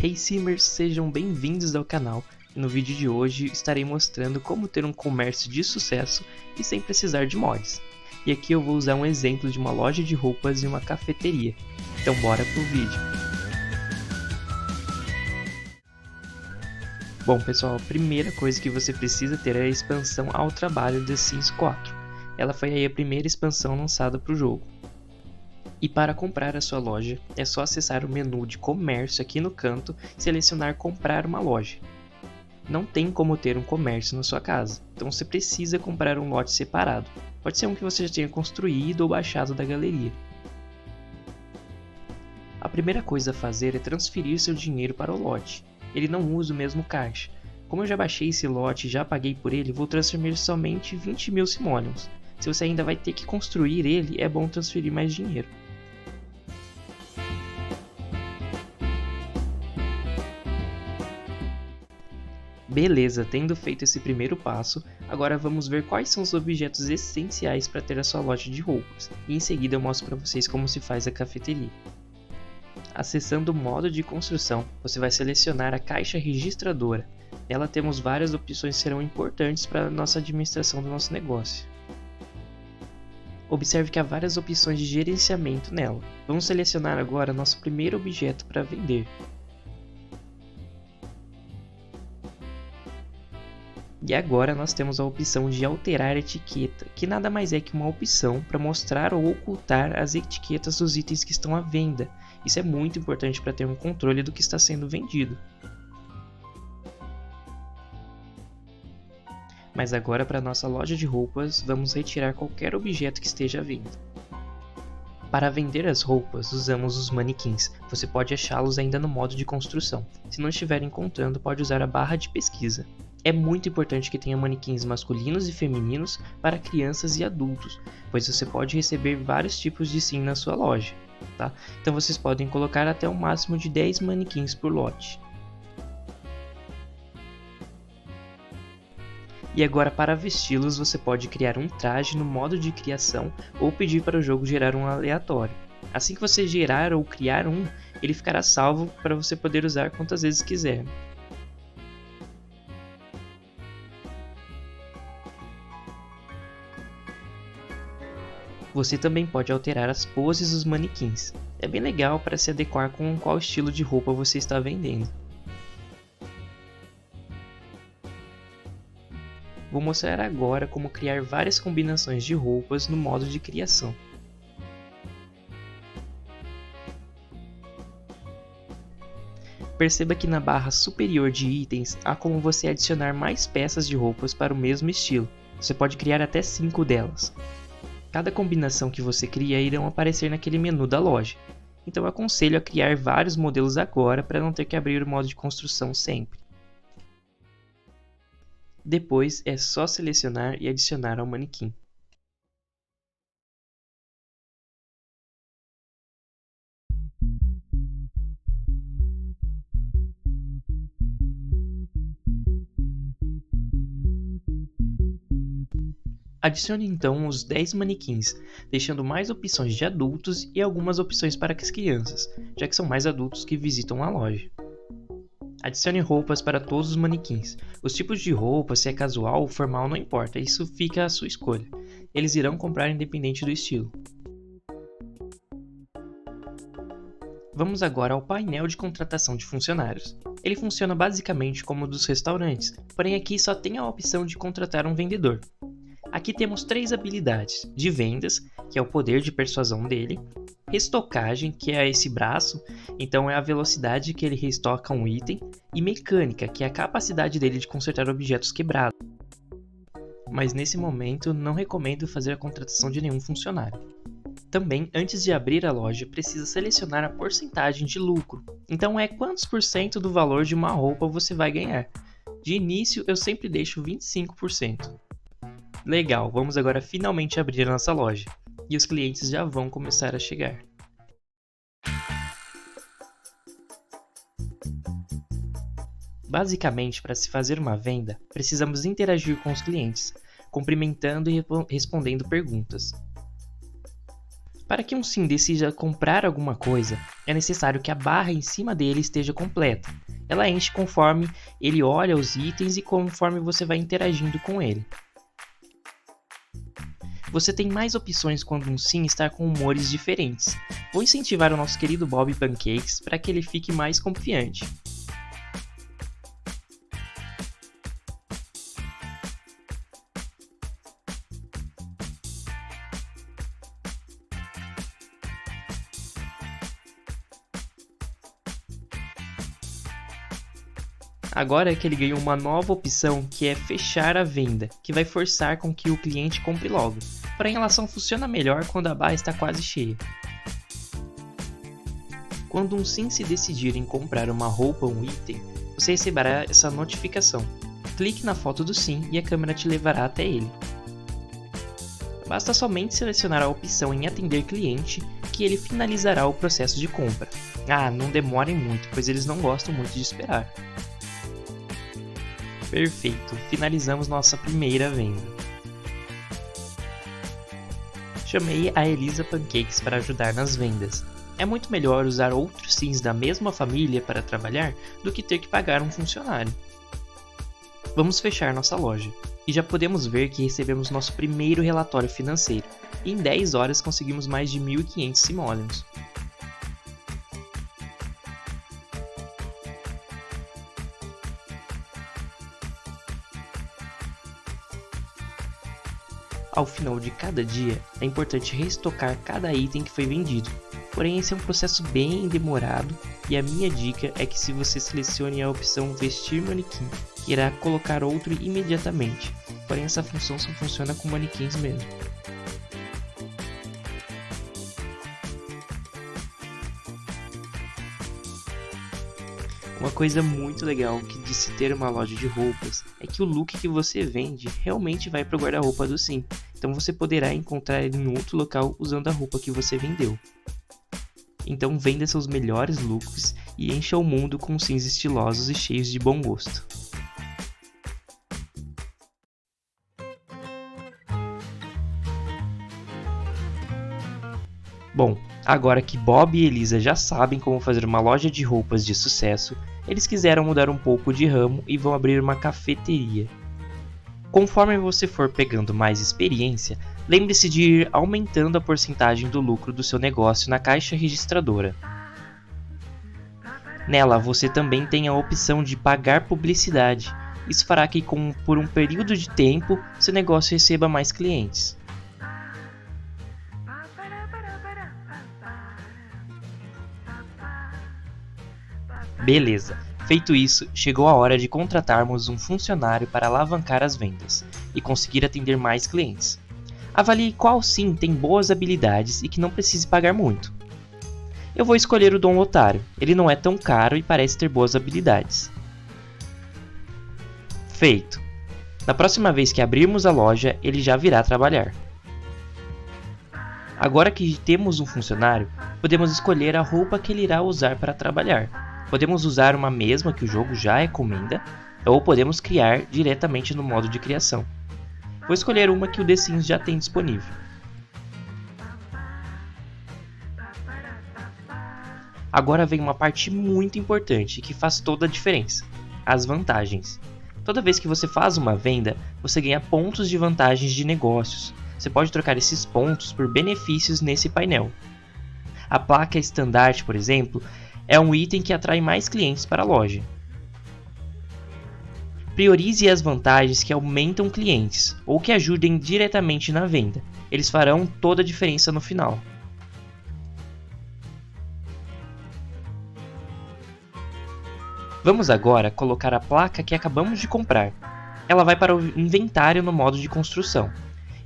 Hey Simmers, sejam bem-vindos ao canal. No vídeo de hoje estarei mostrando como ter um comércio de sucesso e sem precisar de mods. E aqui eu vou usar um exemplo de uma loja de roupas e uma cafeteria. Então bora pro vídeo. Bom pessoal, a primeira coisa que você precisa ter é a expansão ao trabalho The Sims 4. Ela foi aí a primeira expansão lançada para o jogo. E para comprar a sua loja, é só acessar o menu de comércio aqui no canto e selecionar comprar uma loja. Não tem como ter um comércio na sua casa, então você precisa comprar um lote separado. Pode ser um que você já tenha construído ou baixado da galeria. A primeira coisa a fazer é transferir seu dinheiro para o lote. Ele não usa o mesmo caixa. Como eu já baixei esse lote e já paguei por ele, vou transferir somente 20.000 simoleons. Se você ainda vai ter que construir ele, é bom transferir mais dinheiro. Beleza, tendo feito esse primeiro passo, agora vamos ver quais são os objetos essenciais para ter a sua loja de roupas, e em seguida eu mostro para vocês como se faz a cafeteria. Acessando o modo de construção, você vai selecionar a caixa registradora. Nela temos várias opções que serão importantes para a nossa administração do nosso negócio. Observe que há várias opções de gerenciamento nela. Vamos selecionar agora nosso primeiro objeto para vender. E agora nós temos a opção de alterar etiqueta, que nada mais é que uma opção para mostrar ou ocultar as etiquetas dos itens que estão à venda. Isso é muito importante para ter um controle do que está sendo vendido. Mas agora para nossa loja de roupas, vamos retirar qualquer objeto que esteja à venda. Para vender as roupas, usamos os manequins. Você pode achá-los ainda no modo de construção. Se não estiver encontrando, pode usar a barra de pesquisa. É muito importante que tenha manequins masculinos e femininos para crianças e adultos, pois você pode receber vários tipos de sim na sua loja, tá? Então vocês podem colocar até um máximo de 10 manequins por lote. E agora para vesti-los você pode criar um traje no modo de criação ou pedir para o jogo gerar um aleatório. Assim que você gerar ou criar um, ele ficará salvo para você poder usar quantas vezes quiser. Você também pode alterar as poses dos manequins. É bem legal para se adequar com qual estilo de roupa você está vendendo. Vou mostrar agora como criar várias combinações de roupas no modo de criação. Perceba que na barra superior de itens há como você adicionar mais peças de roupas para o mesmo estilo. Você pode criar até 5 delas. Cada combinação que você cria irão aparecer naquele menu da loja. Então eu aconselho a criar vários modelos agora para não ter que abrir o modo de construção sempre. Depois é só selecionar e adicionar ao manequim. Adicione então os 10 manequins, deixando mais opções de adultos e algumas opções para as crianças, já que são mais adultos que visitam a loja. Adicione roupas para todos os manequins. Os tipos de roupa, se é casual ou formal, não importa, isso fica à sua escolha. Eles irão comprar independente do estilo. Vamos agora ao painel de contratação de funcionários. Ele funciona basicamente como o dos restaurantes, porém aqui só tem a opção de contratar um vendedor. Aqui temos 3 habilidades: de vendas, que é o poder de persuasão dele, restocagem, que é esse braço, então é a velocidade que ele restoca um item, e mecânica, que é a capacidade dele de consertar objetos quebrados. Mas nesse momento não recomendo fazer a contratação de nenhum funcionário. Também, antes de abrir a loja, precisa selecionar a porcentagem de lucro. Então é quantos por cento do valor de uma roupa você vai ganhar. De início eu sempre deixo 25%. Legal, vamos agora finalmente abrir a nossa loja. E os clientes já vão começar a chegar. Basicamente, para se fazer uma venda, precisamos interagir com os clientes, cumprimentando e respondendo perguntas. Para que um sim decida comprar alguma coisa, é necessário que a barra em cima dele esteja completa. Ela enche conforme ele olha os itens e conforme você vai interagindo com ele. Você tem mais opções quando um sim está com humores diferentes. Vou incentivar o nosso querido Bob Pancakes para que ele fique mais confiante. Agora é que ele ganhou uma nova opção, que é fechar a venda, que vai forçar com que o cliente compre logo. Porém, a ação funciona melhor quando a barra está quase cheia. Quando um sim se decidir em comprar uma roupa ou um item, você receberá essa notificação. Clique na foto do sim e a câmera te levará até ele. Basta somente selecionar a opção em atender cliente que ele finalizará o processo de compra. Não demorem muito, pois eles não gostam muito de esperar. Perfeito, finalizamos nossa primeira venda. Chamei a Elisa Pancakes para ajudar nas vendas. É muito melhor usar outros sims da mesma família para trabalhar do que ter que pagar um funcionário. Vamos fechar nossa loja. E já podemos ver que recebemos nosso primeiro relatório financeiro. E em 10 horas conseguimos mais de 1.500 simoleons. Ao final de cada dia, é importante reestocar cada item que foi vendido. Porém, esse é um processo bem demorado e a minha dica é que se você selecione a opção vestir manequim, que irá colocar outro imediatamente. Porém, essa função só funciona com manequins mesmo. Uma coisa muito legal de se ter uma loja de roupas é que o look que você vende realmente vai para o guarda-roupa do sim. Então você poderá encontrar ele em outro local usando a roupa que você vendeu. Então venda seus melhores looks e encha o mundo com sims estilosos e cheios de bom gosto. Bom, agora que Bob e Elisa já sabem como fazer uma loja de roupas de sucesso, eles quiseram mudar um pouco de ramo e vão abrir uma cafeteria. Conforme você for pegando mais experiência, lembre-se de ir aumentando a porcentagem do lucro do seu negócio na caixa registradora. Nela você também tem a opção de pagar publicidade. Isso fará que por um período de tempo seu negócio receba mais clientes. Beleza, feito isso, chegou a hora de contratarmos um funcionário para alavancar as vendas e conseguir atender mais clientes. Avalie qual sim tem boas habilidades e que não precise pagar muito. Eu vou escolher o Dom Otário, ele não é tão caro e parece ter boas habilidades. Feito! Na próxima vez que abrirmos a loja, ele já virá trabalhar. Agora que temos um funcionário, podemos escolher a roupa que ele irá usar para trabalhar. Podemos usar uma mesma que o jogo já recomenda, ou podemos criar diretamente no modo de criação. Vou escolher uma que o The Sims já tem disponível. Agora vem uma parte muito importante que faz toda a diferença: as vantagens. Toda vez que você faz uma venda, você ganha pontos de vantagens de negócios. Você pode trocar esses pontos por benefícios nesse painel. A placa estandarte, por exemplo, é um item que atrai mais clientes para a loja. Priorize as vantagens que aumentam clientes ou que ajudem diretamente na venda. Eles farão toda a diferença no final. Vamos agora colocar a placa que acabamos de comprar. Ela vai para o inventário no modo de construção.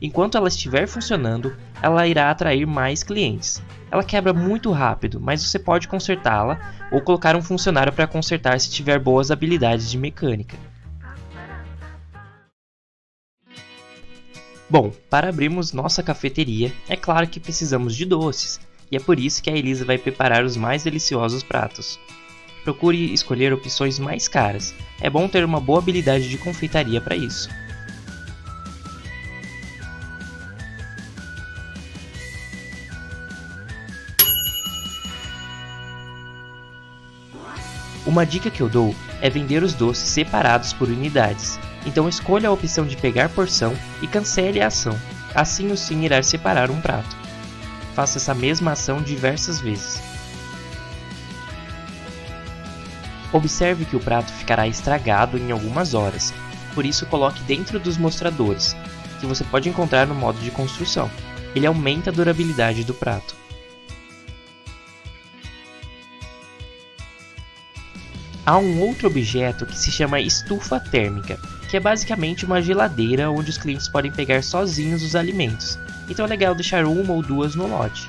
Enquanto ela estiver funcionando, ela irá atrair mais clientes. Ela quebra muito rápido, mas você pode consertá-la ou colocar um funcionário para consertar se tiver boas habilidades de mecânica. Bom, para abrirmos nossa cafeteria, é claro que precisamos de doces, e é por isso que a Elisa vai preparar os mais deliciosos pratos. Procure escolher opções mais caras, é bom ter uma boa habilidade de confeitaria para isso. Uma dica que eu dou é vender os doces separados por unidades. Então escolha a opção de pegar porção e cancele a ação. Assim o Sim irá separar um prato. Faça essa mesma ação diversas vezes. Observe que o prato ficará estragado em algumas horas, por isso coloque dentro dos mostradores, que você pode encontrar no modo de construção. Ele aumenta a durabilidade do prato. Há um outro objeto que se chama estufa térmica, que é basicamente uma geladeira onde os clientes podem pegar sozinhos os alimentos, então é legal deixar uma ou duas no lote.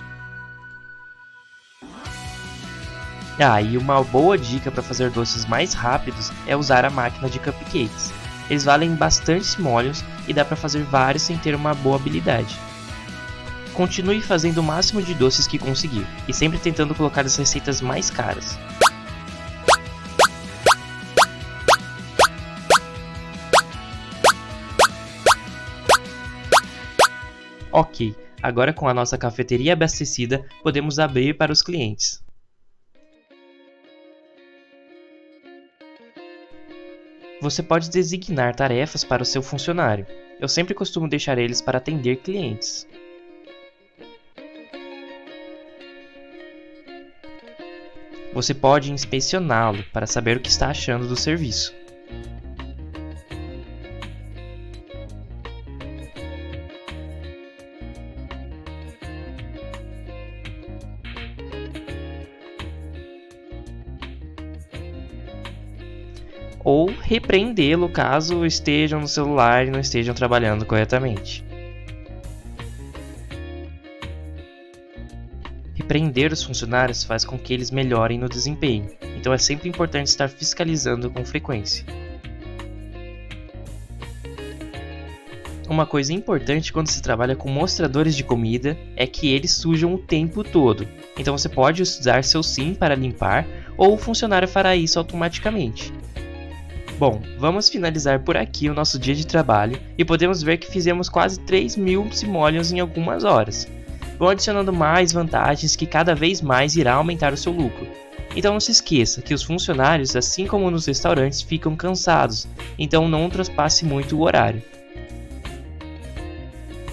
E uma boa dica para fazer doces mais rápidos é usar a máquina de cupcakes. Eles valem bastante simoleons e dá para fazer vários sem ter uma boa habilidade. Continue fazendo o máximo de doces que conseguir, e sempre tentando colocar as receitas mais caras. Ok, agora com a nossa cafeteria abastecida, podemos abrir para os clientes. Você pode designar tarefas para o seu funcionário. Eu sempre costumo deixar eles para atender clientes. Você pode inspecioná-lo para saber o que está achando do serviço. Ou repreendê-lo caso estejam no celular e não estejam trabalhando corretamente. Repreender os funcionários faz com que eles melhorem no desempenho, então é sempre importante estar fiscalizando com frequência. Uma coisa importante quando se trabalha com mostradores de comida é que eles sujam o tempo todo, então você pode usar seu Sim para limpar ou o funcionário fará isso automaticamente. Bom, vamos finalizar por aqui o nosso dia de trabalho e podemos ver que fizemos quase 3.000 simoleons em algumas horas. Vão adicionando mais vantagens que cada vez mais irá aumentar o seu lucro. Então não se esqueça que os funcionários, assim como nos restaurantes, ficam cansados, então não ultrapasse muito o horário.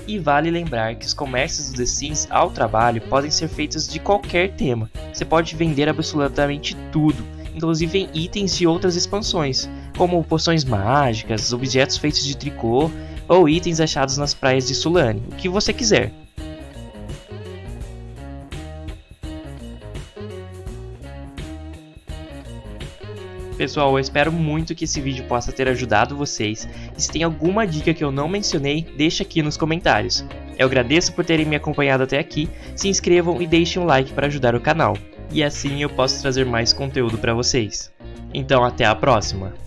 E vale lembrar que os comércios dos The Sims ao trabalho podem ser feitos de qualquer tema. Você pode vender absolutamente tudo, inclusive em itens de outras expansões, como poções mágicas, objetos feitos de tricô ou itens achados nas praias de Sulane, o que você quiser. Pessoal, eu espero muito que esse vídeo possa ter ajudado vocês, e se tem alguma dica que eu não mencionei, deixa aqui nos comentários. Eu agradeço por terem me acompanhado até aqui, se inscrevam e deixem um like para ajudar o canal, e assim eu posso trazer mais conteúdo para vocês. Então até a próxima!